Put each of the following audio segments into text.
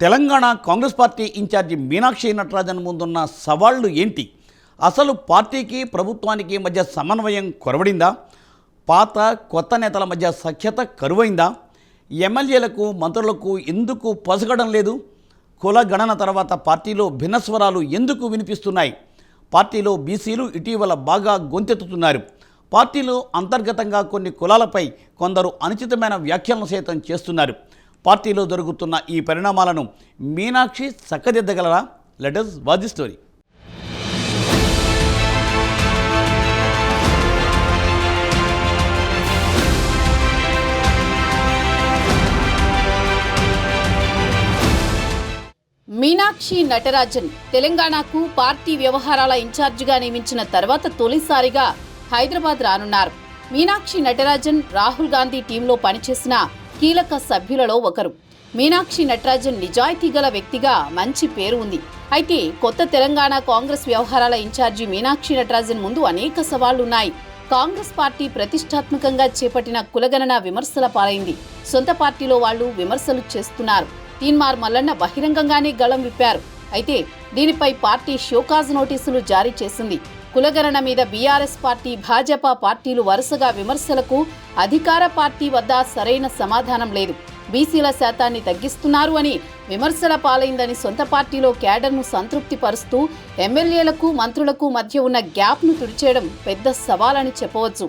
Telangana Congress party incharge Meenakshi Natarajan ముందున్న సవాళ్లు ఏంటి? అసలు పార్టీకి ప్రభుత్వానికి మధ్య సమన్వయం కొరవడిందా? పాత కొత్త నేతల మధ్య సఖ్యత కరువైందా? ఎమ్మెల్యేలకు మంత్రులకు ఎందుకు పసగడం లేదు? కుల గణన తర్వాత పార్టీలో భిన్నస్వరాలు ఎందుకు వినిపిస్తున్నాయి? పార్టీలో బీసీలు ఇటీవల బాగా గొంతెత్తుతున్నారు. పార్టీలో అంతర్గతంగా కొన్ని కులాలపై కొందరు అనుచితమైన వ్యాఖ్యలను సైతం చేస్తున్నారు. పార్టీలో జరుగుతున్న ఈ పరిణామాలను మీనాక్షి చక్కదిద్దగలరా? Let us watch the story. Meenakshi Natarajan తెలంగాణకు పార్టీ వ్యవహారాల ఇన్ఛార్జిగా నియమించిన తర్వాత తొలిసారిగా హైదరాబాద్ రానున్నారు. మీనాక్షి నటరాజన్ రాహుల్ గాంధీ టీంలో పనిచేసిన కీలక సభ్యులలో ఒకరు. మీనాక్షి నటరాజన్ నిజాయితీ గల వ్యక్తిగా మంచి పేరు ఉంది. అయితే కొత్త తెలంగాణ కాంగ్రెస్ వ్యవహారాల ఇన్ఛార్జి మీనాక్షి నటరాజన్ ముందు అనేక సవాళ్లున్నాయి. కాంగ్రెస్ పార్టీ ప్రతిష్టాత్మకంగా చేపట్టిన కులగణన విమర్శల పాలైంది. సొంత పార్టీలో వాళ్లు విమర్శలు చేస్తున్నారు. తీన్మార్ మల్లన్న బహిరంగంగానే గళం విప్పారు. అయితే దీనిపై పార్టీ షోకాజ్ నోటీసులు జారీ చేసింది. కులగణన మీద బీఆర్ఎస్ పార్టీ, భాజపా పార్టీలు వరుసగా విమర్శలకు అధికార పార్టీ వద్ద సరైన సమాధానం లేదు. బీసీల శాతాన్ని తగ్గిస్తున్నారు అని విమర్శల పాలైందని సొంత పార్టీలో క్యాడర్ను సంతృప్తి పరుస్తూ ఎమ్మెల్యేలకు మంత్రులకు మధ్య ఉన్న గ్యాప్ను తుడిచేయడం పెద్ద సవాలని చెప్పవచ్చు.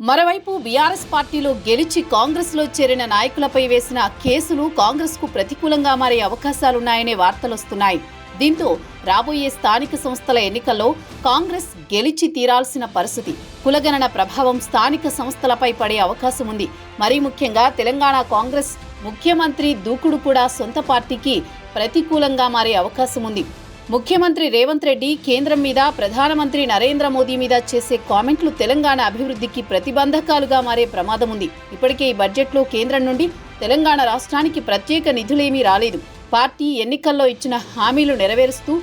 మరోవైపు బీఆర్ఎస్ పార్టీలో గెలిచి కాంగ్రెస్లో చేరిన నాయకులపై వేసిన కేసులు కాంగ్రెస్కు ప్రతికూలంగా మారే అవకాశాలున్నాయనే వార్తలొస్తున్నాయి. దీంతో రాబోయే స్థానిక సంస్థల ఎన్నికల్లో కాంగ్రెస్ గెలిచి తీరాల్సిన పరిస్థితి. కులగణన ప్రభావం స్థానిక సంస్థలపై పడే అవకాశం ఉంది. మరీ ముఖ్యంగా తెలంగాణ కాంగ్రెస్ ముఖ్యమంత్రి దూకుడు కూడా సొంత పార్టీకి ప్రతికూలంగా మారే అవకాశం ఉంది. ముఖ్యమంత్రి రేవంత్ రెడ్డి కేంద్రం మీద, ప్రధానమంత్రి నరేంద్ర మోదీ మీద చేసే కామెంట్లు తెలంగాణ అభివృద్ధికి ప్రతిబంధకాలుగా మారే ప్రమాదం ఉంది. ఇప్పటికే ఈ బడ్జెట్లో కేంద్రం నుండి తెలంగాణ రాష్ట్రానికి ప్రత్యేక నిధులేమీ రాలేదు. పార్టీ ఎన్నికల్లో ఇచ్చిన హామీలు నెరవేరుస్తూ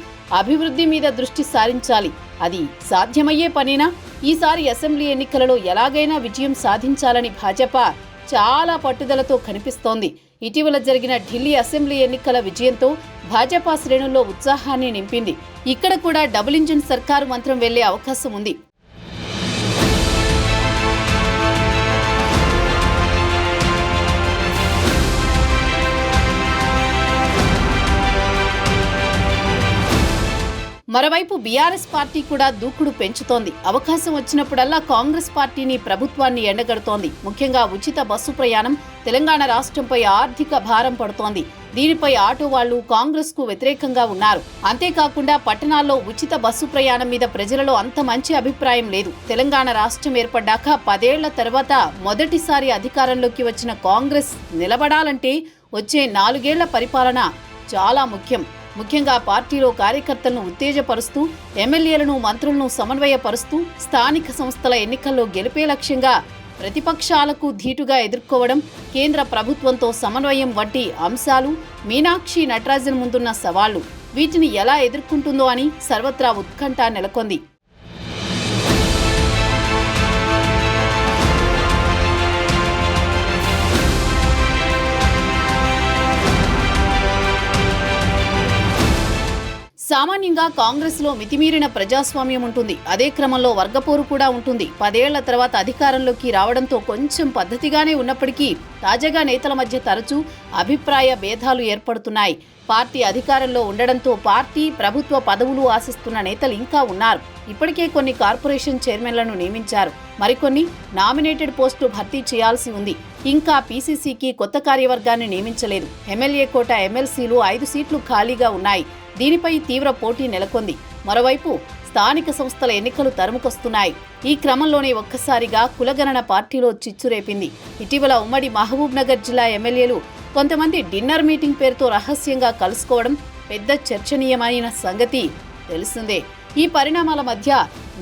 అభివృద్ధి మీద దృష్టి సారించాలి. అది సాధ్యమయ్యే పనేనా? ఈసారి అసెంబ్లీ ఎన్నికలలో ఎలాగైనా విజయం సాధించాలని భాజపా చాలా పట్టుదలతో కనిపిస్తోంది. ఇటీవల జరిగిన ఢిల్లీ అసెంబ్లీ ఎన్నికల విజయంతో భాజపా శ్రేణుల్లో ఉత్సాహాన్ని నింపింది. ఇక్కడ కూడా డబుల్ ఇంజిన్ సర్కారు మంత్రం వెళ్లే అవకాశం ఉంది. మరోవైపు బీఆర్ఎస్ పార్టీ కూడా దూకుడు పెంచుతోంది. అవకాశం వచ్చినప్పుడల్లా కాంగ్రెస్ పార్టీని, ప్రభుత్వాన్ని ఎండగడుతోంది. ముఖ్యంగా ఉచిత బస్సు ప్రయాణం తెలంగాణ రాష్ట్రంపై ఆర్థిక భారం పడుతోంది. దీనిపై ఆటో వాళ్లు కాంగ్రెస్ కు వ్యతిరేకంగా ఉన్నారు. అంతేకాకుండా పట్టణాల్లో ఉచిత బస్సు ప్రయాణం మీద ప్రజలలో అంత మంచి అభిప్రాయం లేదు. తెలంగాణ రాష్ట్రం ఏర్పడ్డాక 10 ఏళ్ల తర్వాత మొదటిసారి అధికారంలోకి వచ్చిన కాంగ్రెస్ నిలబడాలంటే వచ్చే 4 ఏళ్ల పరిపాలన చాలా ముఖ్యం. ముఖ్యంగా పార్టీలో కార్యకర్తలను ఉత్తేజపరుస్తూ, ఎమ్మెల్యేలను, మంత్రులను సమన్వయపరుస్తూ స్థానిక సంస్థల ఎన్నికల్లో గెలిపే లక్ష్యంగా ప్రతిపక్షాలకు ధీటుగా ఎదుర్కోవడం, కేంద్ర ప్రభుత్వంతో సమన్వయం వంటి అంశాలు మీనాక్షి నటరాజన్ ముందున్న సవాళ్లు. వీటిని ఎలా ఎదుర్కొంటుందో అని సర్వత్రా ఉత్కంఠ నెలకొంది. సామాన్యంగా కాంగ్రెస్లో మితిమీరిన ప్రజాస్వామ్యం ఉంటుంది. అదే క్రమంలో వర్గపోరు కూడా ఉంటుంది. 10 ఏళ్ల తర్వాత అధికారంలోకి రావడంతో కొంచెం పద్ధతిగానే ఉన్నప్పటికీ తాజాగా నేతల మధ్య తరచూ అభిప్రాయ భేదాలు ఏర్పడుతున్నాయి. పార్టీ అధికారంలో ఉండడంతో పార్టీ, ప్రభుత్వ పదవులు ఆశిస్తున్న నేతలు ఇంకా ఉన్నారు. ఇప్పటికే కొన్ని కార్పొరేషన్ చైర్మన్లను నియమించారు. మరికొన్ని నామినేటెడ్ పోస్టులు భర్తీ చేయాల్సి ఉంది. ఇంకా పీసీసీకి కొత్త కార్యవర్గాన్ని నియమించలేదు. ఎమ్మెల్యే కోట ఎమ్మెల్సీలు 5 సీట్లు ఖాళీగా ఉన్నాయి. దీనిపై తీవ్ర పోటీ నెలకొంది. మరోవైపు స్థానిక సంస్థల ఎన్నికలు తరుముకొస్తున్నాయి. ఈ క్రమంలోనే ఒక్కసారిగా కులగణన పార్టీలో చిచ్చురేపింది. ఇటీవల ఉమ్మడి మహబూబ్ నగర్ జిల్లా ఎమ్మెల్యేలు కొంతమంది డిన్నర్ మీటింగ్ పేరుతో రహస్యంగా కలుసుకోవడం పెద్ద చర్చనీయమైన సంగతి తెలిసిందే. ఈ పరిణామాల మధ్య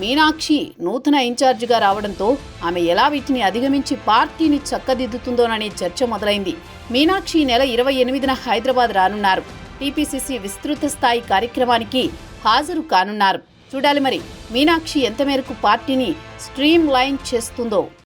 మీనాక్షి నూతన ఇన్ఛార్జిగా రావడంతో ఆమె ఎలా వీటిని అధిగమించి పార్టీని చక్కదిద్దుతుందోననే చర్చ మొదలైంది. మీనాక్షి నెల 28న హైదరాబాద్ రానున్నారు. టీపీసీసీ విస్తృత స్థాయి కార్యక్రమానికి హాజరు కానున్నారు. చూడాలి మరి మీనాక్షి ఎంత మేరకు పార్టీని స్ట్రీమ్ లైన్ చేస్తుందో.